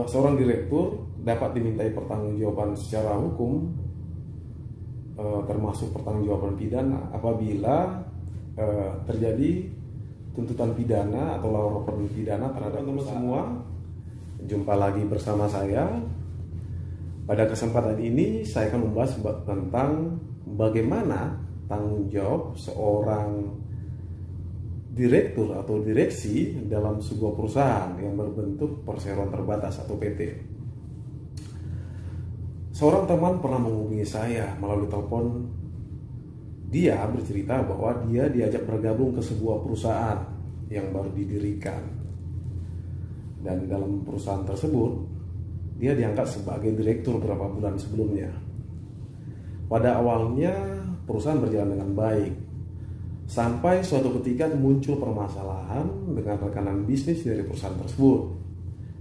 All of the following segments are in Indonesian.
Seorang direktur dapat dimintai pertanggungjawaban secara hukum, termasuk pertanggungjawaban pidana apabila terjadi tuntutan pidana atau laporan pidana terhadap teman-teman semua. Jumpa lagi bersama saya. Pada kesempatan ini saya akan membahas tentang bagaimana tanggung jawab seorang direktur atau direksi dalam sebuah perusahaan yang berbentuk perseroan terbatas atau PT. Seorang teman pernah menghubungi saya melalui telepon. Dia bercerita bahwa dia diajak bergabung ke sebuah perusahaan yang baru didirikan. Dan dalam perusahaan tersebut, dia diangkat sebagai direktur beberapa bulan sebelumnya. Pada awalnya, perusahaan berjalan dengan baik. Sampai suatu ketika muncul permasalahan dengan rekanan bisnis dari perusahaan tersebut.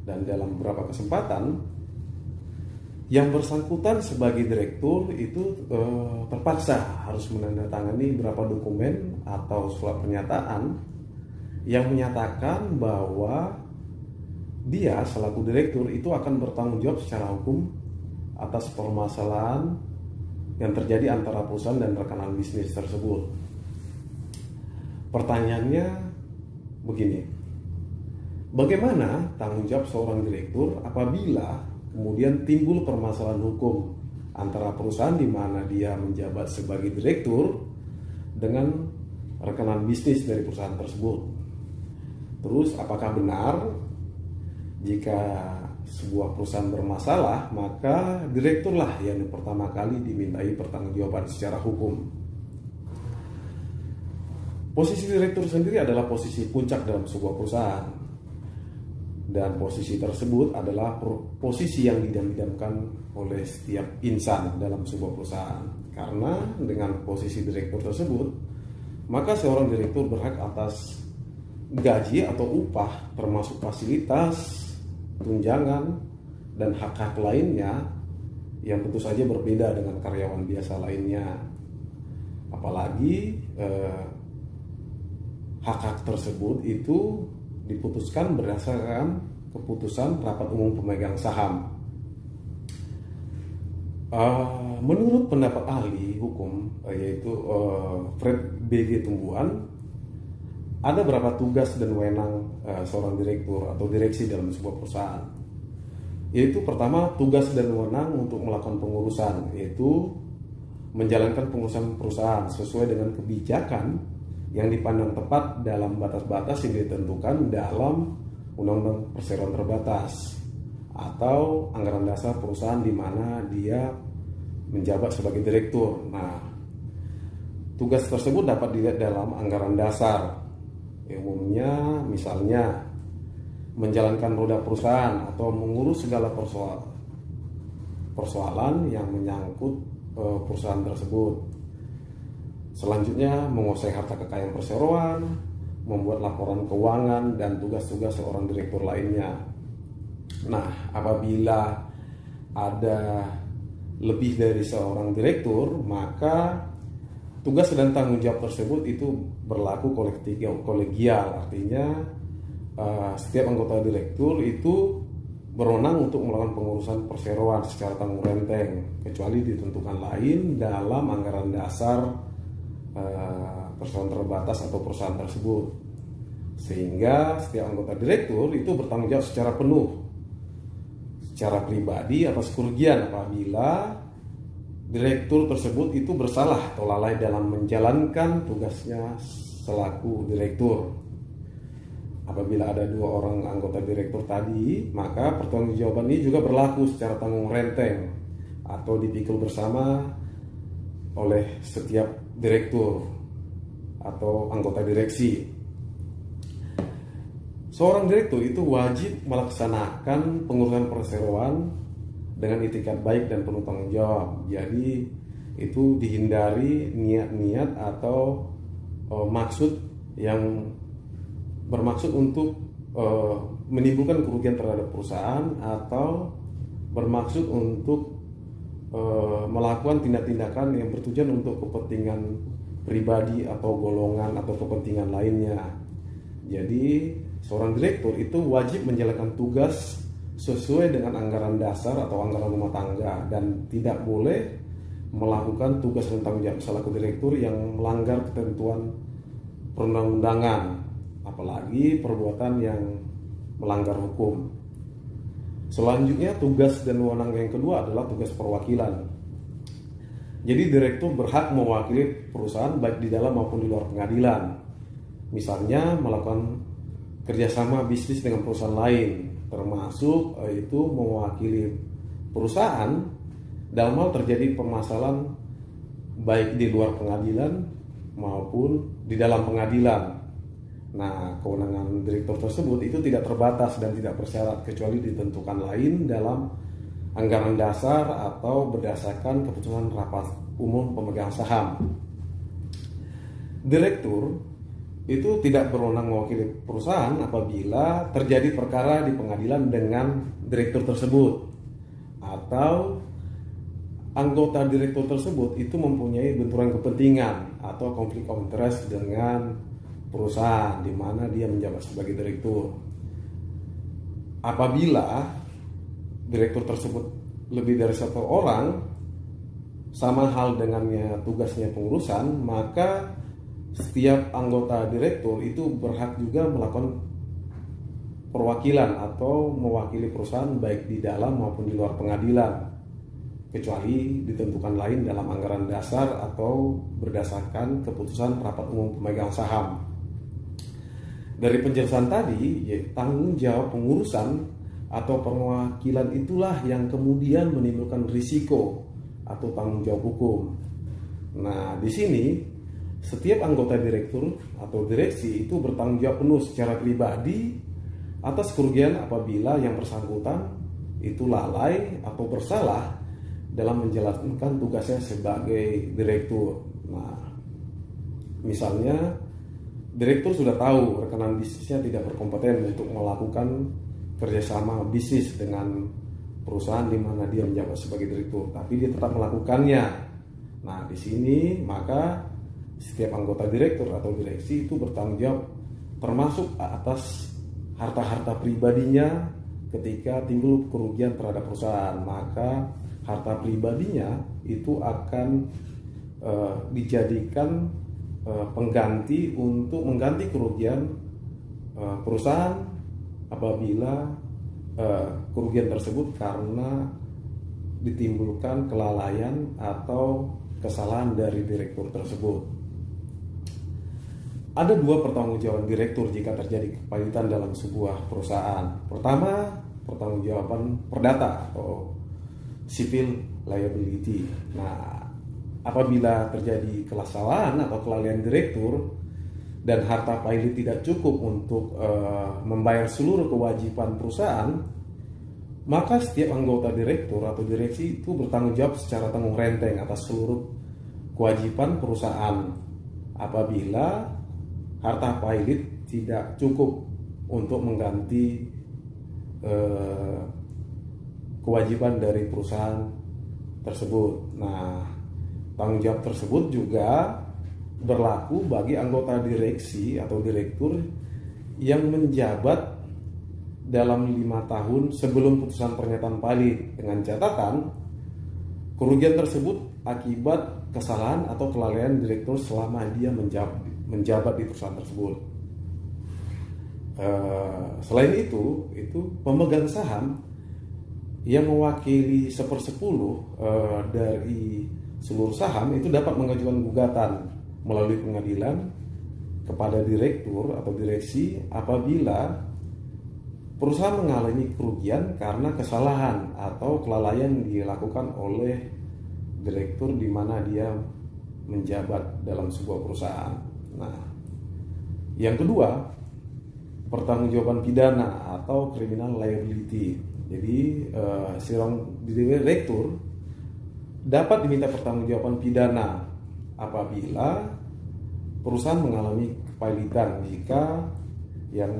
Dan dalam beberapa kesempatan, yang bersangkutan sebagai direktur itu terpaksa harus menandatangani beberapa dokumen atau surat pernyataan yang menyatakan bahwa dia selaku direktur itu akan bertanggung jawab secara hukum atas permasalahan yang terjadi antara perusahaan dan rekanan bisnis tersebut. Pertanyaannya begini, bagaimana tanggung jawab seorang direktur apabila kemudian timbul permasalahan hukum antara perusahaan di mana dia menjabat sebagai direktur dengan rekanan bisnis dari perusahaan tersebut? Terus apakah benar jika sebuah perusahaan bermasalah, maka direkturlah yang pertama kali dimintai pertanggungjawaban secara hukum? Posisi direktur sendiri adalah posisi puncak dalam sebuah perusahaan. Dan posisi tersebut adalah posisi yang didam-damkan oleh setiap insan dalam sebuah perusahaan. Karena dengan posisi direktur tersebut, maka seorang direktur berhak atas gaji atau upah, termasuk fasilitas, tunjangan, dan hak-hak lainnya yang tentu saja berbeda dengan karyawan biasa lainnya. Apalagi hak-hak tersebut itu diputuskan berdasarkan keputusan rapat umum pemegang saham. Menurut pendapat ahli hukum yaitu Fred B.G. Tumbuhan, ada beberapa tugas dan wewenang seorang direktur atau direksi dalam sebuah perusahaan. Yaitu pertama, tugas dan wewenang untuk melakukan pengurusan, yaitu menjalankan pengurusan perusahaan sesuai dengan kebijakan yang dipandang tepat dalam batas-batas yang ditentukan dalam Undang-Undang Perseroan Terbatas atau anggaran dasar perusahaan di mana dia menjabat sebagai direktur. Nah, tugas tersebut dapat dilihat dalam anggaran dasar. Umumnya misalnya menjalankan roda perusahaan atau mengurus segala persoalan yang menyangkut perusahaan tersebut. Selanjutnya menguasai harta kekayaan perseroan, membuat laporan keuangan, dan tugas-tugas seorang direktur lainnya. Nah, apabila ada lebih dari seorang direktur, maka tugas dan tanggung jawab tersebut itu berlaku kolegial. Artinya setiap anggota direktur itu berwenang untuk melakukan pengurusan perseroan secara tanggung renteng, kecuali ditentukan lain dalam anggaran dasar perusahaan terbatas atau perusahaan tersebut. Sehingga setiap anggota direktur itu bertanggung jawab secara penuh, secara pribadi atas kerugian apabila direktur tersebut itu bersalah atau lalai dalam menjalankan tugasnya selaku direktur. Apabila ada dua orang anggota direktur tadi, maka pertanggungjawaban ini juga berlaku secara tanggung renteng atau dipikul bersama oleh setiap direktur atau anggota direksi. Seorang direktur itu wajib melaksanakan pengurusan perseroan dengan itikat baik dan penuh tanggung jawab. Jadi itu dihindari niat-niat atau maksud yang bermaksud untuk menimbulkan kerugian terhadap perusahaan atau bermaksud untuk melakukan tindak-tindakan yang bertujuan untuk kepentingan pribadi atau golongan atau kepentingan lainnya. Jadi seorang direktur itu wajib menjalankan tugas sesuai dengan anggaran dasar atau anggaran rumah tangga, dan tidak boleh melakukan tugas dan tanggung jawab selaku direktur yang melanggar ketentuan perundang-undangan, apalagi perbuatan yang melanggar hukum. Selanjutnya, tugas dan wewenang yang kedua adalah tugas perwakilan. Jadi direktur berhak mewakili perusahaan baik di dalam maupun di luar pengadilan. Misalnya melakukan kerjasama bisnis dengan perusahaan lain, termasuk itu mewakili perusahaan dalam hal terjadi permasalahan baik di luar pengadilan maupun di dalam pengadilan. Nah, kewenangan direktur tersebut itu tidak terbatas dan tidak bersyarat kecuali ditentukan lain dalam anggaran dasar atau berdasarkan keputusan rapat umum pemegang saham. Direktur itu tidak berwenang mewakili perusahaan apabila terjadi perkara di pengadilan dengan direktur tersebut, atau anggota direktur tersebut itu mempunyai benturan kepentingan atau konflik of interest dengan perusahaan di mana dia menjabat sebagai direktur. Apabila direktur tersebut lebih dari satu orang, sama hal dengannya tugasnya pengurusan, maka setiap anggota direktur itu berhak juga melakukan perwakilan atau mewakili perusahaan baik di dalam maupun di luar pengadilan, kecuali ditentukan lain dalam anggaran dasar atau berdasarkan keputusan rapat umum pemegang saham. Dari penjelasan tadi, tanggung jawab pengurusan atau perwakilan itulah yang kemudian menimbulkan risiko atau tanggung jawab hukum. Nah, di sini setiap anggota direktur atau direksi itu bertanggung jawab penuh secara pribadi atas kerugian apabila yang bersangkutan itu lalai atau bersalah dalam menjalankan tugasnya sebagai direktur. Nah, misalnya direktur sudah tahu rekanan bisnisnya tidak berkompeten untuk melakukan kerjasama bisnis dengan perusahaan di mana dia menjabat sebagai direktur, tapi dia tetap melakukannya. Nah, di sini maka setiap anggota direktur atau direksi itu bertanggung jawab termasuk atas harta-harta pribadinya ketika timbul kerugian terhadap perusahaan. Maka harta pribadinya itu akan dijadikan pengganti untuk mengganti kerugian perusahaan apabila kerugian tersebut karena ditimbulkan kelalaian atau kesalahan dari direktur tersebut. Ada dua pertanggungjawaban direktur jika terjadi kepailitan dalam sebuah perusahaan. Pertama, pertanggungjawaban perdata atau civil liability. Nah, apabila terjadi kesalahan atau kelalaian direktur dan harta pailit tidak cukup untuk membayar seluruh kewajiban perusahaan, maka setiap anggota direktur atau direksi itu bertanggung jawab secara tanggung renteng atas seluruh kewajiban perusahaan apabila harta pailit tidak cukup untuk mengganti kewajiban dari perusahaan tersebut. Nah, tanggung jawab tersebut juga berlaku bagi anggota direksi atau direktur yang menjabat dalam 5 tahun sebelum putusan pernyataan pailit, dengan catatan kerugian tersebut akibat kesalahan atau kelalaian direktur selama dia menjabat di perusahaan tersebut. Selain itu pemegang saham yang mewakili 1/10 dari seluruh saham itu dapat mengajukan gugatan melalui pengadilan kepada direktur atau direksi apabila perusahaan mengalami kerugian karena kesalahan atau kelalaian dilakukan oleh direktur di mana dia menjabat dalam sebuah perusahaan. Nah, yang kedua, pertanggungjawaban pidana atau criminal liability. Jadi seorang direktur dapat diminta pertanggungjawaban pidana apabila perusahaan mengalami kepailitan jika yang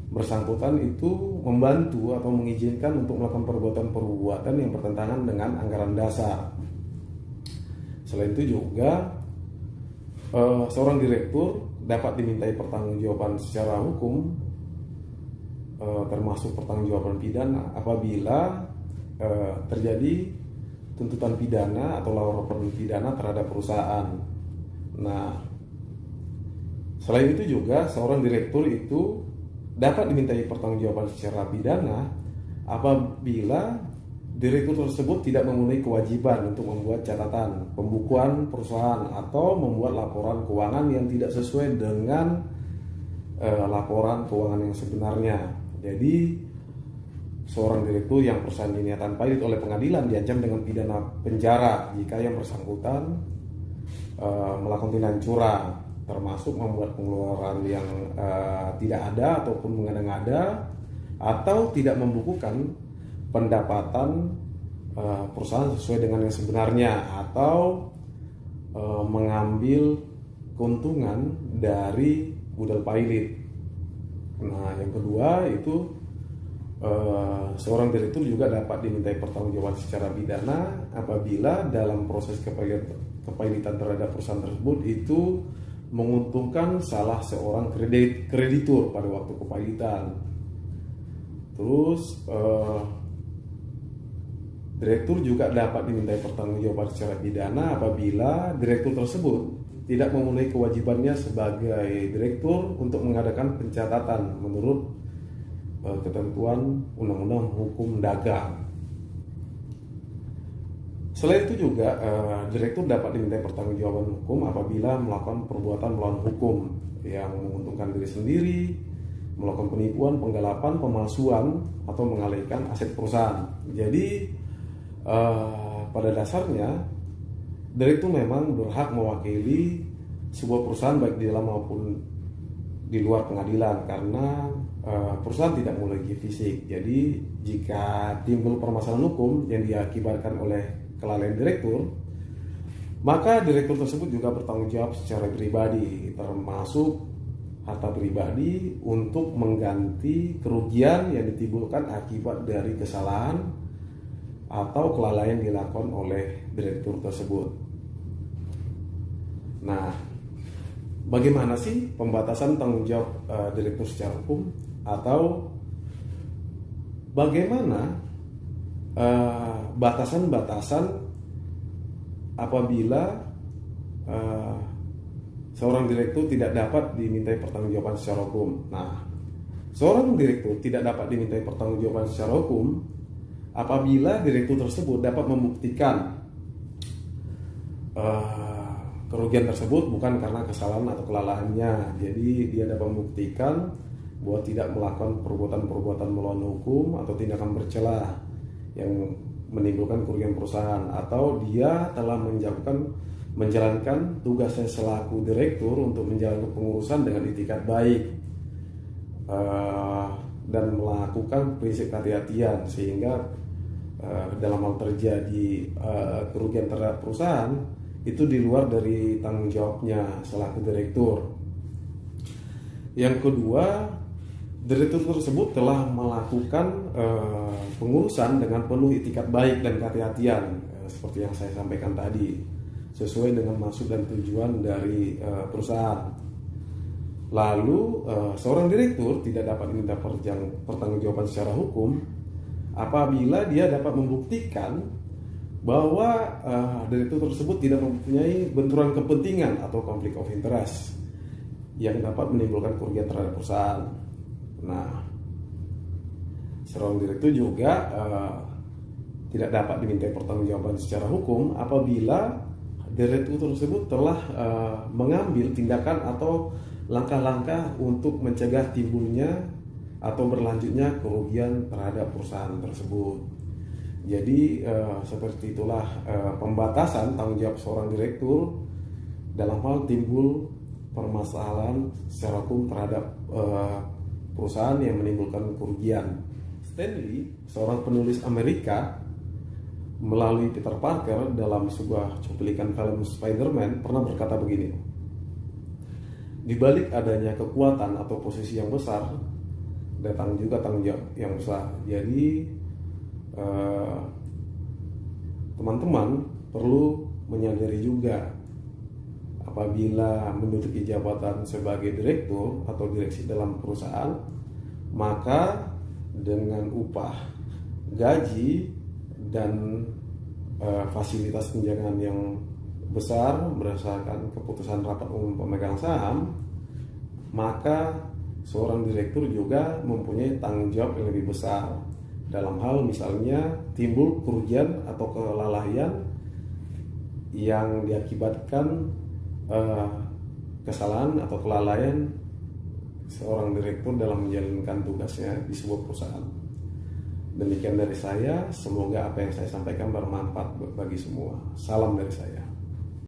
bersangkutan itu membantu atau mengizinkan untuk melakukan perbuatan-perbuatan yang bertentangan dengan anggaran dasar. Selain itu juga seorang direktur dapat dimintai pertanggungjawaban secara hukum termasuk pertanggungjawaban pidana apabila terjadi tuntutan pidana atau laporan pidana terhadap perusahaan. Nah, selain itu juga seorang direktur itu dapat dimintai pertanggungjawaban secara pidana apabila direktur tersebut tidak memenuhi kewajiban untuk membuat catatan pembukuan perusahaan atau membuat laporan keuangan yang tidak sesuai dengan laporan keuangan yang sebenarnya. Jadi seorang direktur yang perusahaan ini tanpa izin oleh pengadilan diancam dengan pidana penjara jika yang bersangkutan melakukan tindakan curang, termasuk membuat pengeluaran yang tidak ada ataupun mengada-ngada, atau tidak membukukan pendapatan perusahaan sesuai dengan yang sebenarnya, atau mengambil keuntungan dari budal pilot. Nah, yang kedua itu seorang direktur juga dapat dimintai pertanggungjawaban secara pidana apabila dalam proses kepailitan terhadap perusahaan tersebut itu menguntungkan salah seorang kreditur pada waktu kepailitan. Terus direktur juga dapat dimintai pertanggungjawaban secara pidana apabila direktur tersebut tidak memenuhi kewajibannya sebagai direktur untuk mengadakan pencatatan menurut ketentuan Undang-Undang Hukum Dagang. Selain itu juga direktur dapat dimintai pertanggungjawaban hukum apabila melakukan perbuatan melawan hukum yang menguntungkan diri sendiri, melakukan penipuan, penggelapan, pemalsuan, atau mengalihkan aset perusahaan. Jadi pada dasarnya direktur memang berhak mewakili sebuah perusahaan baik di dalam maupun di luar pengadilan karena perusahaan tidak memiliki fisik. Jadi jika timbul permasalahan hukum yang diakibatkan oleh kelalaian direktur, maka direktur tersebut juga bertanggung jawab secara pribadi, termasuk harta pribadi, untuk mengganti kerugian yang ditimbulkan akibat dari kesalahan atau kelalaian dilakukan oleh direktur tersebut. Nah, bagaimana sih pembatasan tanggung jawab direktur secara hukum, atau bagaimana batasan-batasan apabila seorang direktur tidak dapat dimintai pertanggungjawaban secara hukum? Nah, seorang direktur tidak dapat dimintai pertanggungjawaban secara hukum apabila direktur tersebut dapat membuktikan kerugian tersebut bukan karena kesalahan atau kelalaiannya. Jadi dia dapat membuktikan bahwa tidak melakukan perbuatan-perbuatan melawan hukum atau tindakan bercela yang menimbulkan kerugian perusahaan, atau dia telah menjalankan tugasnya selaku direktur untuk menjalankan pengurusan dengan itikat baik dan melakukan prinsip kehati-hatian sehingga dalam hal terjadi kerugian terhadap perusahaan itu di luar dari tanggung jawabnya selaku direktur. Yang kedua, direktur tersebut telah melakukan pengurusan dengan penuh itikat baik dan kehati-hatian seperti yang saya sampaikan tadi, sesuai dengan maksud dan tujuan dari perusahaan. Lalu seorang direktur tidak dapat diminta pertanggungjawaban secara hukum apabila dia dapat membuktikan bahwa direktur tersebut tidak mempunyai benturan kepentingan atau konflik of interest yang dapat menimbulkan kerugian terhadap perusahaan. Nah, seorang direktur juga tidak dapat dimintai pertanggungjawaban secara hukum apabila direktur tersebut telah mengambil tindakan atau langkah-langkah untuk mencegah timbulnya atau berlanjutnya kerugian terhadap perusahaan tersebut. Jadi seperti itulah pembatasan tanggung jawab seorang direktur dalam hal timbul permasalahan secara hukum terhadap perusahaan yang menimbulkan kerugian. Stanley, seorang penulis Amerika, melalui Peter Parker dalam sebuah cuplikan film Spider-Man pernah berkata begini: di balik adanya kekuatan atau posisi yang besar, datang juga tanggung jawab yang besar. Jadi teman-teman perlu menyadari juga apabila menduduki jabatan sebagai direktur atau direksi dalam perusahaan, maka dengan upah, gaji, dan fasilitas tunjangan yang besar berdasarkan keputusan rapat umum pemegang saham, maka seorang direktur juga mempunyai tanggung jawab yang lebih besar dalam hal misalnya timbul kerugian atau kelalaian yang diakibatkan kesalahan atau kelalaian seorang direktur dalam menjalankan tugasnya di sebuah perusahaan. Demikian dari saya, semoga apa yang saya sampaikan bermanfaat bagi semua. Salam dari saya.